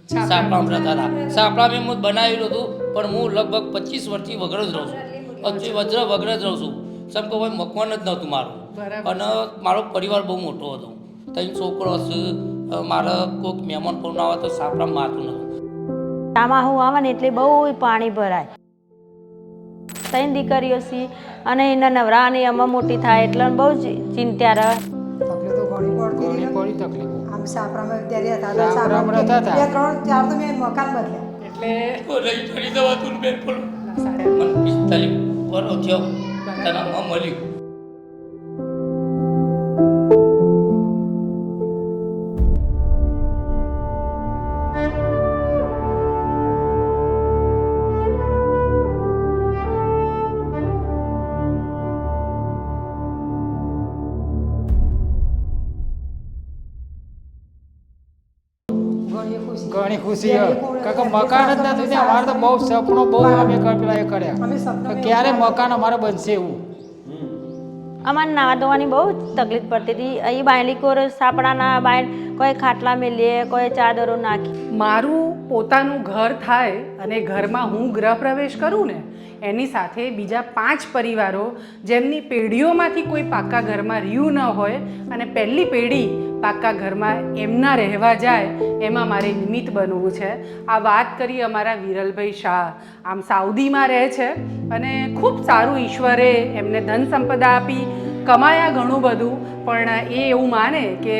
સાપડામાં રહેતા હતા. સાપડા મેં બનાવેલું હતું, પણ હું લગભગ 25 વર્ષથી વગર જ રહું છું. વગર જ રહું છું. સમ કે કોઈ મકવાન જ નહોતું મારું. અને મારો પરિવાર બહુ મોટો હતો. ત્રણ છોકરો હશે. મારે કોઈક મહેમાન પણ આવે તો સાપડામાં મારતું નહોતું. ચોમાસું આવે ને એટલે બહુ પાણી ભરાય. 3 દીકરીઓ છે અને એના નવરાની આમાં મોટી થાય એટલે બહુ ચિંતા રહે. તકલીફ તો ઘણી પડતી તકલીફો. આમ સાપરામાં ત્યારે હતા સાપરામાં 2, 3, 4 તો મેં મકાન બદલ્યા. એટલે રહી દવાતું બેન પણ મને 45 વર્ષ થયો તને મળ્યું. ઘણી ખુશી કારણ કે મકાન જ નથી ને અમારે તો બહુ સપનો બહુ અમે પેલા એ કર્યા ક્યારે મકાન અમારે બનશે એવું. અમારે નાવા ધોવાની બહુ તકલીફ પડતી હતી. અહીં બાયલી કોર સાપડાના બાય કોઈ ખાટલા મેલીએ, કોઈ ચાદરો નાખી. મારું પોતાનું ઘર થાય અને ઘરમાં હું ગૃહ પ્રવેશ કરું ને એની સાથે બીજા 5 પરિવારો જેમની પેઢીઓમાંથી કોઈ પાક્કા ઘરમાં રહ્યું ન હોય અને પહેલી પેઢી પાક્કા ઘરમાં એમના રહેવા જાય એમાં મારે નિમિત્ત બનવું છે. આ વાત કરી અમારા વિરલભાઈ શાહ. આમ સાઉદીમાં રહે છે અને ખૂબ સારું ઈશ્વરે એમને ધન સંપદા આપી, કમાયા ઘણું બધું, પણ એ એવું માને કે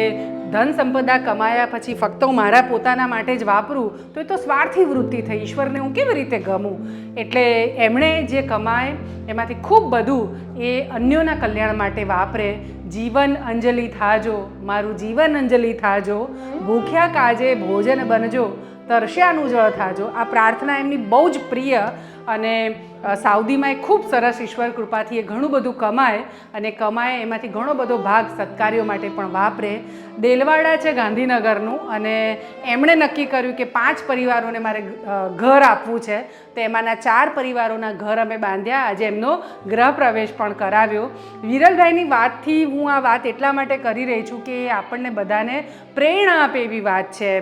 ધન સંપદા કમાયા પછી ફક્ત હું મારા પોતાના માટે જ વાપરું તો એ તો સ્વાર્થી વૃત્તિ થઈ. ઈશ્વરને હું કેવી રીતે ગમું? એટલે એમણે જે કમાય એમાંથી ખૂબ બધું એ અન્યોના કલ્યાણ માટે વાપરે. જીવન અંજલિ થાજો, મારું જીવન અંજલિ થાજો, ભૂખ્યા કાજે ભોજન બનજો, તરસ્યાનું જળ થાજો. આ પ્રાર્થના એમની બહુ જ પ્રિય. અને સાઉદીમાં એ ખૂબ સરસ ઈશ્વર કૃપાથી એ ઘણું બધું કમાય અને કમાય એમાંથી ઘણો બધો ભાગ સત્કાર્યો માટે પણ વાપરે. દેલવાડા છે ગાંધીનગરનું અને એમણે નક્કી કર્યું કે 5 પરિવારોને મારે ઘર આપવું છે. તો એમાંના 4 પરિવારોના ઘર અમે બાંધ્યા. આજે એમનો ગૃહ પ્રવેશ પણ કરાવ્યો. વિરલભાઈની વાતથી હું આ વાત એટલા માટે કરી રહી છું કે આપણને બધાને પ્રેરણા આપે એવી વાત છે.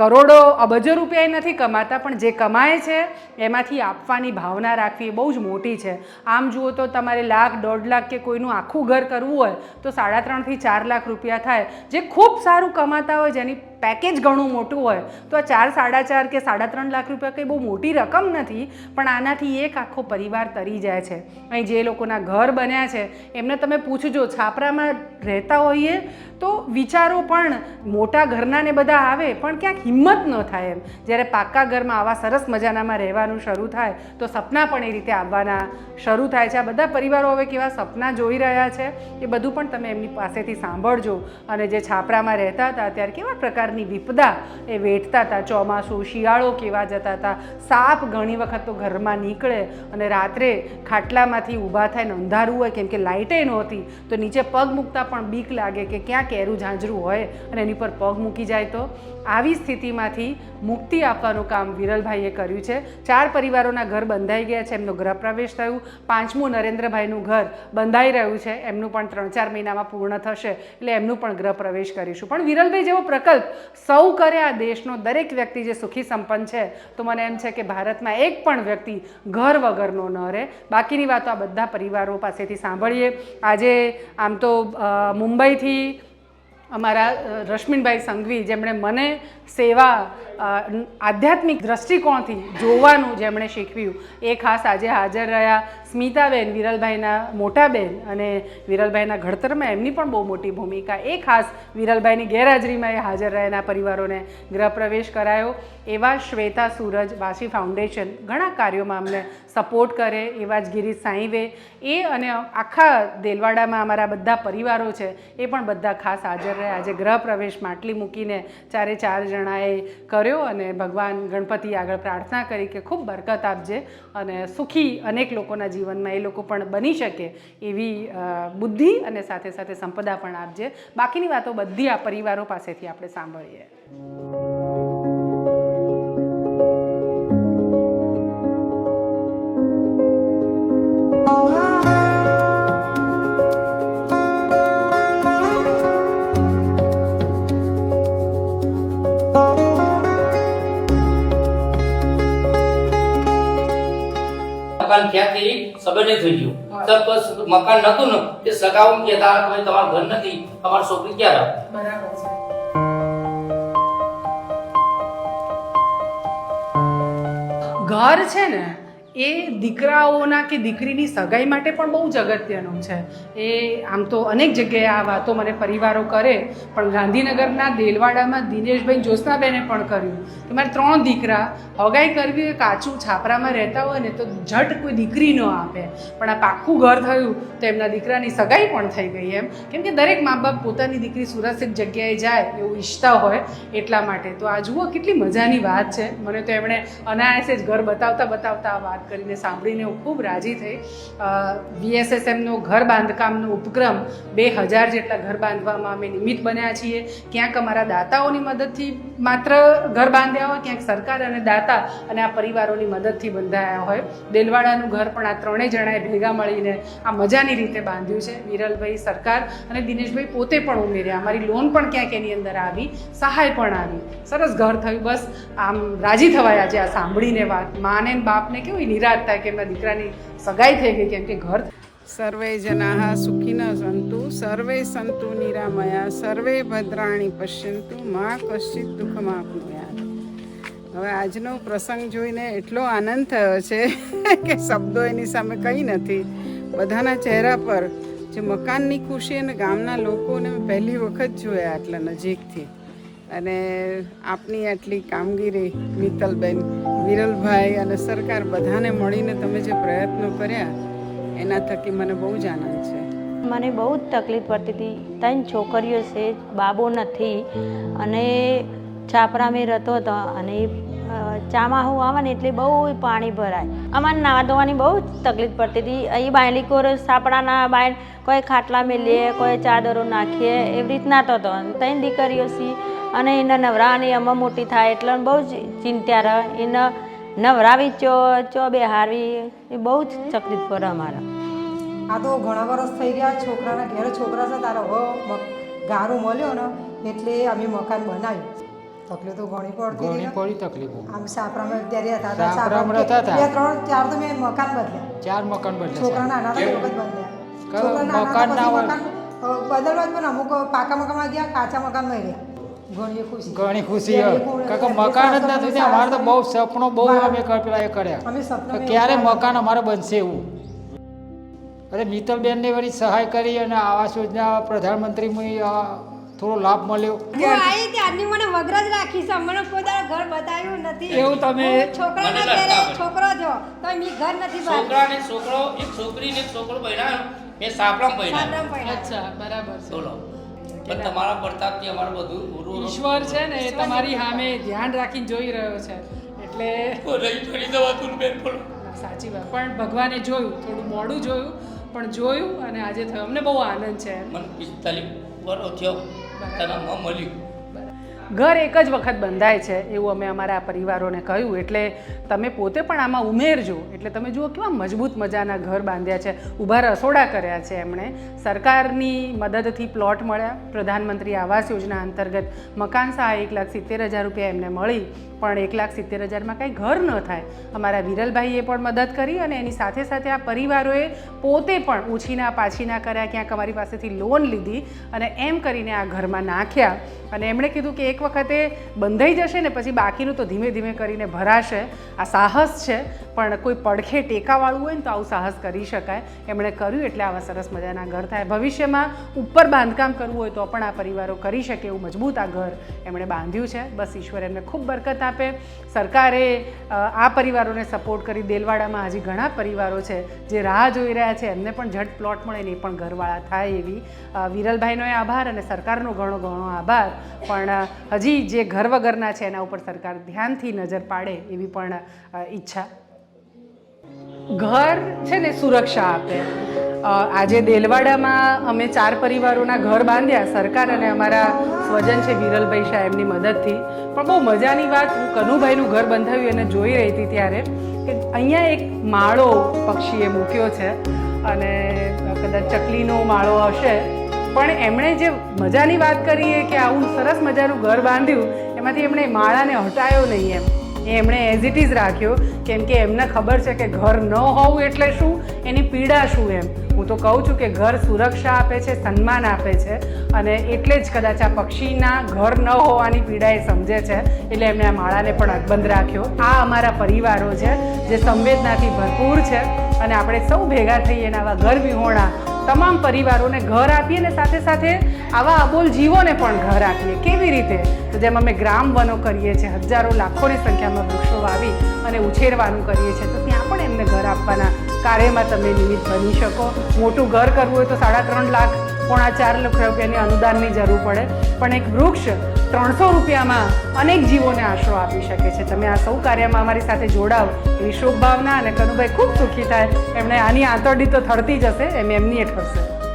કરોડો અબજો રૂપિયા નથી કમાતા, પણ જે કમાય છે એમાંથી આપવાની ભાવના રાખવી એ બહુ જ મોટી છે. આમ જુઓ તો તમારે લાખ, 1.5 લાખ કે કોઈનું આખું ઘર કરવું હોય તો 3.5 થી 4 લાખ રૂપિયા થાય. જે ખૂબ સારું કમાતા હોય, જેની પેકેજ ઘણું મોટું હોય તો આ 4, 4.5 કે 3.5 લાખ રૂપિયા કંઈ બહુ મોટી રકમ નથી, પણ આનાથી એક આખો પરિવાર તરી જાય છે. અહીં જે લોકોના ઘર બન્યા છે એમને તમે પૂછજો, છાપરામાં રહેતા હોઈએ તો વિચારો પણ મોટા ઘરના ને બધા આવે પણ ક્યાંક હિંમત ન થાય એમ. જ્યારે પાક્કા ઘરમાં આવા સરસ મજાનામાં રહેવાનું શરૂ થાય તો સપના પણ એ રીતે આવવાના શરૂ થાય છે. આ બધા પરિવારો હવે કેવા સપના જોઈ રહ્યા છે એ બધું પણ તમે એમની પાસેથી સાંભળજો. અને જે છાપરામાં રહેતા હતા ત્યારે કેવા પ્રકારની વિપદા એ વેઠતા હતા. ચોમાસું, શિયાળો કેવા જતા હતા. સાપ ઘણી વખત તો ઘરમાં નીકળે અને રાત્રે ખાટલામાંથી ઊભા થઈને અંધારું હોય કેમ કે લાઇટે નહોતી તો નીચે પગ મૂકતા પણ બીક લાગે કે ક્યાં કેરું ઝાંઝરું હોય અને એની પર પગ મૂકી જાય તો. આવી સ્થિતિમાંથી મુક્તિ આપવાનું કામ વિરલભાઈએ કર્યું છે. 4 પરિવારોના ઘર બંધાઈ ગયા છે. એમનો ગૃહ પ્રવેશ થયું. 5મું નરેન્દ્રભાઈનું ઘર બંધાઈ રહ્યું છે. એમનું પણ 3-4 મહિનામાં પૂર્ણ થશે એટલે એમનું પણ ગૃહ પ્રવેશ કરીશું. પણ વિરલભાઈ જેવો પ્રકલ્પ સૌ કરે આ દેશનો દરેક વ્યક્તિ જે સુખી સંપન્ન છે તો મને એમ છે કે ભારતમાં એક પણ વ્યક્તિ ઘર વગરનો ન રહે. બાકીની વાતો આ બધા પરિવારો પાસેથી સાંભળીએ. આજે આમ તો મુંબઈથી અમારા રશ્મિનભાઈ સંઘવી જેમણે મને સેવા આધ્યાત્મિક દૃષ્ટિકોણથી જોવાનું જેમણે શીખવ્યું એ ખાસ આજે હાજર રહ્યા. સ્મિતાબેન, વિરલભાઈના મોટા બેન અને વિરલભાઈના ઘડતરમાં એમની પણ બહુ મોટી ભૂમિકા. એ ખાસ વિરલભાઈની ગેરહાજરીમાં એ હાજર રહેના પરિવારોને ગૃહ પ્રવેશ કરાયો. એવા શ્વેતા સૂરજ, વાસી ફાઉન્ડેશન ઘણા કાર્યોમાં અમને સપોર્ટ કરે. એવા જ ગિરીશ સાંઈવે એ અને આખા દેલવાડામાં અમારા બધા પરિવારો છે એ પણ બધા ખાસ હાજર રહ્યા. આજે ગૃહ પ્રવેશ માટલી મૂકીને 4 જણાએ કર્યો અને ભગવાન ગણપતિ આગળ પ્રાર્થના કરી કે ખૂબ બરકત આપજે અને સુખી અનેક લોકોના જીવનમાં એ લોકો પણ બની શકે એવી બુદ્ધિ અને સાથે સાથે સંપદા પણ આપજે. બાકીની વાતો બધી આ પરિવારો પાસેથી આપણે સાંભળીએ. મકાન ક્યાંથી સબંધ થઈ ગયું. બસ મકાન નતું ને તે સગાઓ કહેતા કે ભાઈ તમારું ઘર નથી, તમારી છોકરી ક્યાં રહે? બરાબર છે. ઘર છે ને એ દીકરાઓના કે દીકરીની સગાઈ માટે પણ બહુ જ અગત્યનું છે. એ આમ તો અનેક જગ્યાએ આ વાતો મને પરિવારો કરે, પણ ગાંધીનગરના દેલવાડામાં દિનેશભાઈ જ્યોત્સનાબેને પણ કર્યું કે મારે 3 દીકરા, હગાઈ કરવી હોય, કાચું છાપરામાં રહેતા હોય ને તો ઝટ કોઈ દીકરી ન આપે, પણ આ પાક્કું ઘર થયું તો એમના દીકરાની સગાઈ પણ થઈ ગઈ. એમ કેમ કે દરેક મા બાપ પોતાની દીકરી સુરક્ષિત જગ્યાએ જાય એવું ઈચ્છતા હોય એટલા માટે. તો આ જુઓ કેટલી મજાની વાત છે. મને તો એમણે અનાયાસે જ ઘર બતાવતા આ વાત કરીને સાંભળીને હું ખૂબ રાજી થઈ. VSSMનો ઘર બાંધકામનો ઉપક્રમ 2000 જેટલા ઘર બાંધવામાં અમે નિમિત્ત બન્યા છીએ. ક્યાંક અમારા દાતાઓની મદદથી માત્ર ઘર બાંધ્યા હોય, ક્યાંક સરકાર અને દાતા અને આ પરિવારોની મદદથી બંધાયા હોય. દેલવાડાનું ઘર પણ આ 3 જણાએ ભેગા મળીને આ મજાની રીતે બાંધ્યું છે. વિરલભાઈ, સરકાર અને દિનેશભાઈ પોતે પણ ઉમેર્યા. અમારી લોન પણ ક્યાંક એની અંદર આવી, સહાય પણ આવી. સરસ ઘર થયું. બસ આમ રાજી થવાય આજે આ સાંભળીને વાત. માને ને બાપને કેવી નિરાશ થાય કે એમના દીકરાની સગાઈ થઈ ગઈ, કેમ કે ઘર. સર્વે જનાઃ સુખિનઃ સન્તુ, સર્વે સન્તુ નિરામયા, સર્વે ભદ્રાણિ પશ્યન્તુ, મા કશ્ચિત દુઃખમાપ્નુયાત. હવે આજનો પ્રસંગ જોઈને એટલો આનંદ થયો છે કે શબ્દો એની સામે કંઈ નથી. બધાના ચહેરા પર જે મકાનની ખુશી અને ગામના લોકોને મેં પહેલી વખત જોયા આટલા નજીકથી. અને આપની આટલી કામગીરી મિત્તલબેન, વિરલભાઈ અને સરકાર બધાને મળીને તમે જે પ્રયત્નો કર્યા એના થકી મને બહુ જ આનંદ છે. મને બહુ જ તકલીફ પડતી હતી. 3 છોકરીઓ છે, બાબો નથી, અને છાપરામાં રહેતો હતો, અને ચામાહું આવે ને એટલે બહુ પાણી ભરાય. અમારે નાવા ધોવાની બહુ જ તકલીફ પડતી હતી. અહીં બાયલી કોર સાપડાના બાય કોઈ ખાટલા મેલીએ, કોઈ ચાદરો નાખીએ, એવી રીતના તો હતો. 3 દીકરીઓ છે અને એને નવરાની આમાં મોટી થાય એટલે બહુ જ ચિંતા રહે. એને નવરાવી ચો બેહારવી એ બહુ જ તકલીફ પડે અમારે. આ તો ઘણા વર્ષ થઈ ગયા. છોકરાના ઘેર છોકરા છે, તારો ગારું મળ્યો ને એટલે અમે મકાન બનાવ્યું. તકલીફ તો ઘણી પડતી પડી તકલીફો. આમ સાપરામાં ત્યારે હતા, સાપરામાં રહેતા હતા. 2, 3, 4 તો મેં મકાન બદલ્યા. 4 મકાન બદલ્યા. છોકરાના નાના વખત બદલ્યા. મકાન ના હોય બદલવા જ, પણ અમુક પાકા મકાનમાં ગયા, કાચા મકાનમાં રહ્યા. ઘણી ખુશી કાકા મકાન જ નથી ને. અમારે તો બહુ સપનો બહુ અમે પેલા એ કર્યા અમે સપના ક્યારે મકાન અમારે બનશે એવું. અરે મિત્તલબેનને વળી સહાય કરી અને આવાસ યોજના પ્રધાનમંત્રી થોડો લાભ મળ્યો. હું આવી ત્યારની મને વગર જ રાખી છે. મને કોઈ દાડો ઘર બતાવ્યું નથી. એવું તમે છોકરાના ઘરે છોકરો જો તો મી ઘર નથી બાંધ્યું. છોકરા ને છોકરો, એક છોકરી ને એક છોકરો પહેરાયો, મેં સાપડામાં પહેરાયો. સાપડામાં પડ્યા. અચ્છા, બરાબર છે. બોલો. પણ તમારા પ્રતાપથી અમારું બધું ઈશ્વર છે ને એ તમારી સામે ધ્યાન રાખીને જોઈ રહ્યો છે. એટલે રહી થોડી દવાતું બેન બોલો. સાચી વાત. પણ ભગવાને જોયું, થોડું મોડું જોયું, પણ જોયું અને આજે થયું. અમને બહુ આનંદ છે. મને 45 વર્ષ થયો તને મળ્યું. ઘર એક જ વખત બંધાય છે એવું અમે અમારા પરિવારોને કહ્યું. એટલે તમે પોતે પણ આમાં ઉમેરજો. એટલે તમે જુઓ કેવા મજબૂત મજાના ઘર બાંધ્યા છે, ઊભા રસોડા કર્યા છે એમણે. સરકારની મદદથી પ્લોટ મળ્યા. પ્રધાનમંત્રી આવાસ યોજના અંતર્ગત મકાન સહાય 1,70,000 રૂપિયા એમને મળી, પણ 1,70,000માં કાંઈ ઘર ન થાય. અમારા વિરલભાઈએ પણ મદદ કરી અને એની સાથે સાથે આ પરિવારોએ પોતે પણ ઓછીના પાછીના કર્યા, ક્યાંક અમારી પાસેથી લોન લીધી અને એમ કરીને આ ઘરમાં નાખ્યા. અને એમણે કીધું કે એક વખતે બંધાઈ જશે ને પછી બાકીનું તો ધીમે ધીમે કરીને ભરાશે. આ સાહસ છે, પણ કોઈ પડખે ટેકાવાળું હોય ને તો આવું સાહસ કરી શકાય. એમણે કર્યું એટલે આવા સરસ મજાના ઘર થાય. ભવિષ્યમાં ઉપર બાંધકામ કરવું હોય તો પણ આ પરિવારો કરી શકે એવું મજબૂત આ ઘર એમણે બાંધ્યું છે. બસ ઈશ્વર એમને ખૂબ બરકત આપે. સરકારે આ પરિવારોને સપોર્ટ કરી. દેલવાડામાં હજી ઘણા પરિવારો છે જે રાહ જોઈ રહ્યા છે, એમને પણ ઝટ પ્લોટ મળે ને એ પણ ઘરવાળા થાય એવી. વિરલભાઈનો આભાર અને સરકારનો ઘણો ઘણો આભાર. પણ હજી જે ઘર વગરના છે એના ઉપર સરકાર ધ્યાનથી નજર પાડે એવી પણ ઈચ્છા. ઘર છે ને સુરક્ષા આપે. આજે દેલવાડામાં અમે 4 પરિવારોના ઘર બાંધ્યા, સરકાર અને અમારા સ્વજન છે વિરલભાઈ શાહ એમની મદદથી. પણ બહુ મજાની વાત, હું કનુભાઈનું ઘર બંધાવ્યું એને જોઈ રહી હતી ત્યારે કે અહીંયા એક માળો પક્ષીએ મૂક્યો છે અને કદાચ ચકલીનો માળો હશે. પણ એમણે જે મજાની વાત કરી કે આવું સરસ મજાનું ઘર બાંધ્યું, એમાંથી એમણે માળાને હટાયો નહીં. એ એમણે એઝ ઇટ ઇઝ રાખ્યો, કેમ કે એમને ખબર છે કે ઘર ન હોવું એટલે શું, એની પીડા શું. એમ હું તો કહું છું કે ઘર સુરક્ષા આપે છે, સન્માન આપે છે, અને એટલે જ કદાચ આ પક્ષીના ઘર ન હોવાની પીડા એ સમજે છે, એટલે એમણે આ માળાને પણ અકબંધ રાખ્યો. આ અમારા પરિવારો છે જે સંવેદનાથી ભરપૂર છે, અને આપણે સૌ ભેગા થઈએ અને આવા ઘર વિહોણા તમામ પરિવારોને ઘર આપીએ ને સાથે સાથે આવા અબોલ જીવોને પણ ઘર આપીએ. કેવી રીતે? તો જેમ અમે ગ્રામ વનો કરીએ છીએ, હજારો લાખોની સંખ્યામાં વૃક્ષો વાવી અને ઉછેરવાનું કરીએ છીએ, તો ત્યાં પણ એમને ઘર આપવાના કાર્યમાં તમે નિમિત્ત બની શકો. મોટું ઘર કરવું હોય તો 3.5 લાખ, 4 લાખ રૂપિયાની અનુદાનની જરૂર પડે, પણ એક વૃક્ષ 300 રૂપિયામાં અનેક જીવોને આશરો આપી શકે છે. તમે આ સૌ કાર્યમાં અમારી સાથે જોડાવ એવી શુભ ભાવના, અને કનુભાઈ ખૂબ સુખી થાય. એમણે આની આંતરડી તો થરતી જ હશે, એમ એમની એ ઠરશે.